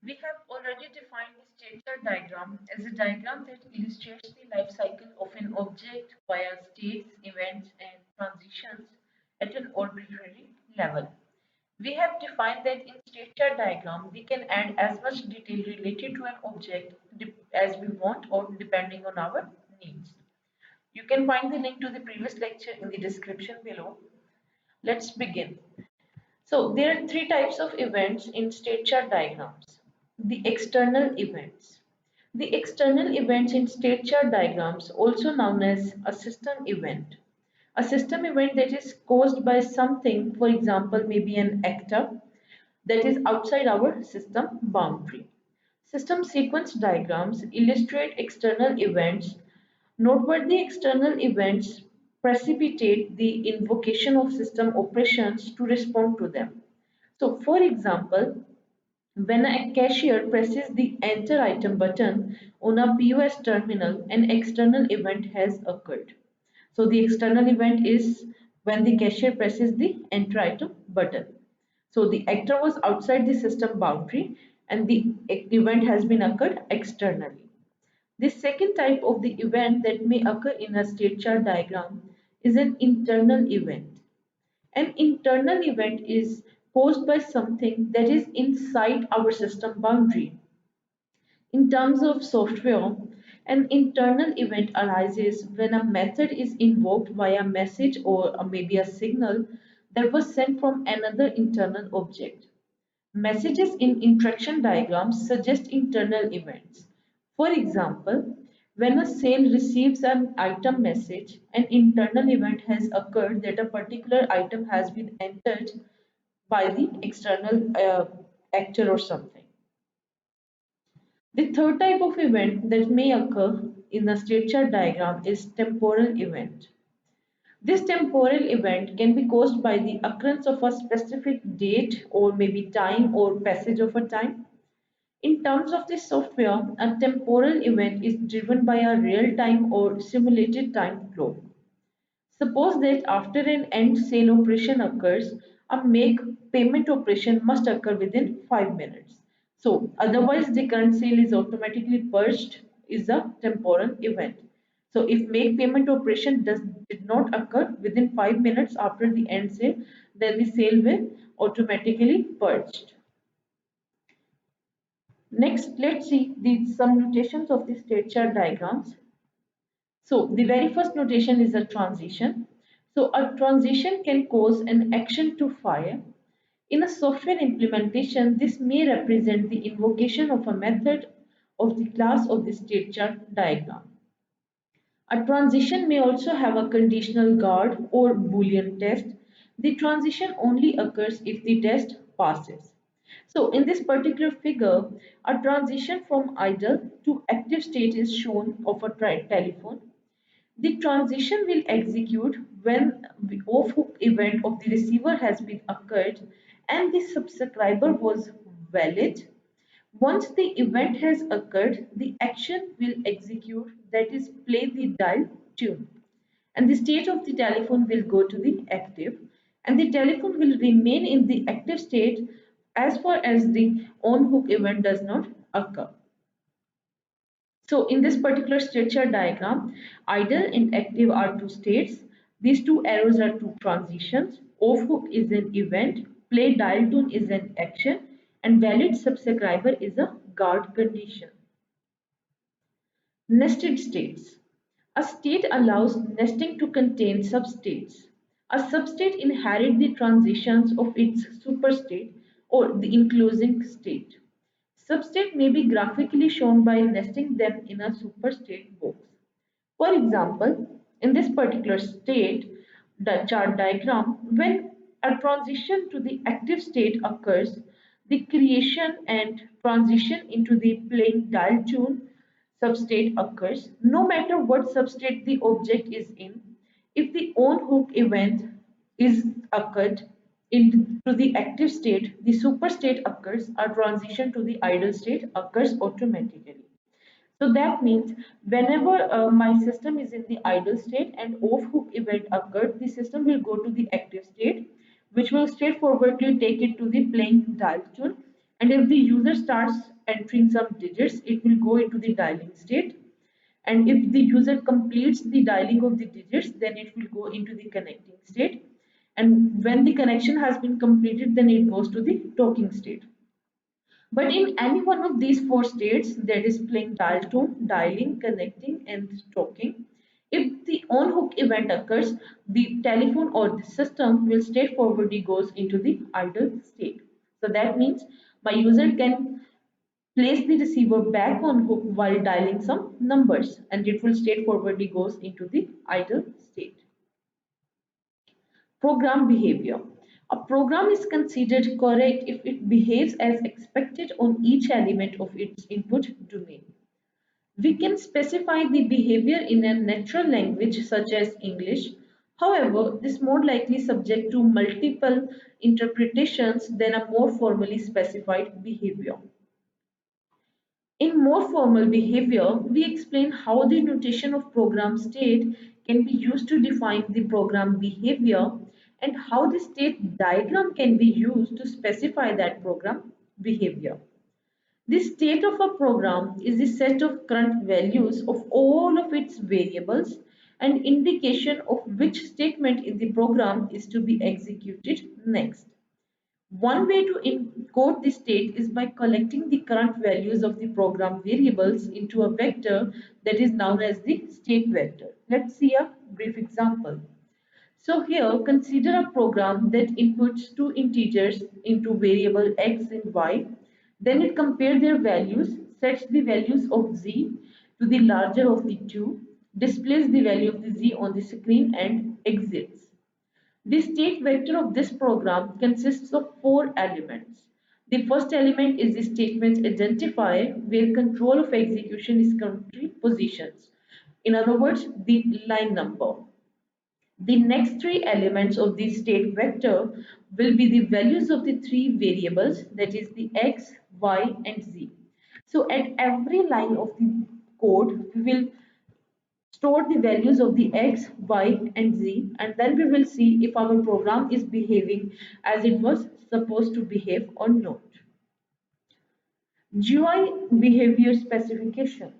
We have already defined the state chart diagram as a diagram that illustrates the life cycle of an object via states, events, and transitions at an arbitrary level. We have defined that in state chart diagram, we can add as much detail related to an object as we want or depending on our needs. You can find the link to the previous lecture in the description below. Let's begin. So there are three types of events in state chart diagrams. The external events. The external events in state chart diagrams, also known as a system event. A system event that is caused by something, for example, maybe an actor that is outside our system boundary. System sequence diagrams illustrate external events. Noteworthy external events precipitate the invocation of system operations to respond to them. So, for example, when a cashier presses the enter item button on a POS terminal, an external event has occurred. So the external event is when the cashier presses the enter item button. So the actor was outside the system boundary and the event has been occurred externally. The second type of the event that may occur in a state chart diagram is an internal event. An internal event is caused by something that is inside our system boundary. In terms of software, an internal event arises when a method is invoked via a message or maybe a signal that was sent from another internal object. Messages in interaction diagrams suggest internal events. For example, when a sale receives an item message, an internal event has occurred that a particular item has been entered by the external actor or something. The third type of event that may occur in the state chart diagram is temporal event. This temporal event can be caused by the occurrence of a specific date or maybe time or passage of a time. In terms of the software, a temporal event is driven by a real-time or simulated time clock. Suppose that after an end sale operation occurs, a make payment operation must occur within 5 minutes. So otherwise the current sale is automatically purged is a temporal event. So if make payment operation did not occur within 5 minutes after the end sale, then the sale will automatically purged. Next, let's see some notations of the state chart diagrams. So the very first notation is a transition. So a transition can cause an action to fire. In a software implementation, this may represent the invocation of a method of the class of the state chart diagram. A transition may also have a conditional guard or Boolean test. The transition only occurs if the test passes. So in this particular figure, a transition from idle to active state is shown of a telephone. The transition will execute when the off-hook event of the receiver has been occurred and the subscriber was valid. Once the event has occurred, the action will execute, that is play the dial tune. And the state of the telephone will go to the active and the telephone will remain in the active state as far as the on-hook event does not occur. So in this particular state chart diagram, idle and active are two states. These two arrows are two transitions. Off hook is an event, play dial tune is an action, and valid subscriber is a guard condition. Nested states. A state allows nesting to contain substates. A substate inherits the transitions of its superstate or the enclosing state. Substate may be graphically shown by nesting them in a superstate box. For example, in this particular state the chart diagram, when a transition to the active state occurs, the creation and transition into the playing dial tune substate occurs, no matter what substate the object is in. If the on hook event is occurred into the active state, the superstate occurs, a transition to the idle state occurs automatically. So that means whenever my system is in the idle state and off hook event occurred, the system will go to the active state, which will straightforwardly take it to the playing dial tune. And if the user starts entering some digits, it will go into the dialing state. And if the user completes the dialing of the digits, then it will go into the connecting state. And when the connection has been completed, then it goes to the talking state. But in any one of these four states, that is playing dial tone, dialing, connecting, and talking, if the on hook event occurs, the telephone or the system will straightforwardly goes into the idle state. So that means my user can place the receiver back on hook while dialing some numbers, and it will straightforwardly goes into the idle state. Program behavior. A program is considered correct if it behaves as expected on each element of its input domain. We can specify the behavior in a natural language such as English. However, this is more likely subject to multiple interpretations than a more formally specified behavior. In more formal behavior, we explain how the notation of program state can be used to define the program behavior and how the state diagram can be used to specify that program behavior. The state of a program is the set of current values of all of its variables and indication of which statement in the program is to be executed next. One way to encode the state is by collecting the current values of the program variables into a vector that is known as the state vector. Let's see a brief example. So here, consider a program that inputs two integers into variable x and y. Then it compares their values, sets the values of z to the larger of the two, displays the value of the z on the screen and exits. The state vector of this program consists of four elements. The first element is the statement's identifier, where control of execution is currently positions. In other words, the line number. The next three elements of the state vector will be the values of the three variables, that is the x, y, and z. So at every line of the code, we will store the values of the x, y, and z, and then we will see if our program is behaving as it was supposed to behave or not. GUI behavior specification.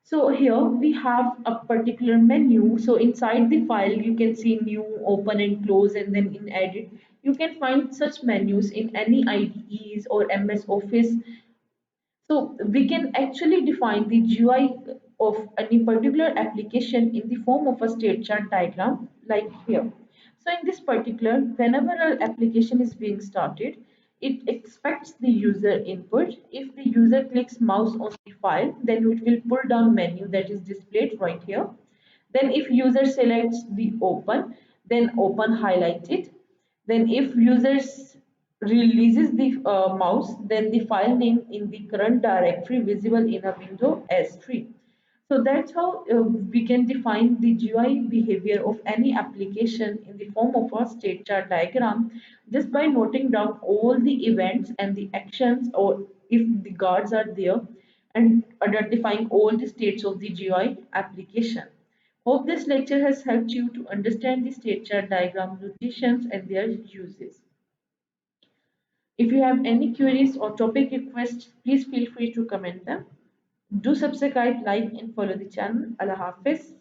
So here we have a particular menu. So inside the file, you can see new, open and close, and then in edit, you can find such menus in any IDEs or MS Office. So we can actually define the GUI of any particular application in the form of a state chart diagram like here. So in this particular, whenever an application is being started, it expects the user input. If the user clicks mouse on the file, then it will pull down menu that is displayed right here. Then if user selects the open, then open highlighted. Then if users releases the mouse, then the file name in the current directory visible in a window S3. So that's how we can define the GUI behavior of any application in the form of a state chart diagram just by noting down all the events and the actions, or if the guards are there, and identifying all the states of the GUI application. Hope this lecture has helped you to understand the state chart diagram notations and their uses. If you have any queries or topic requests, please feel free to comment them. Do subscribe, like, and follow the channel. Allah Hafiz.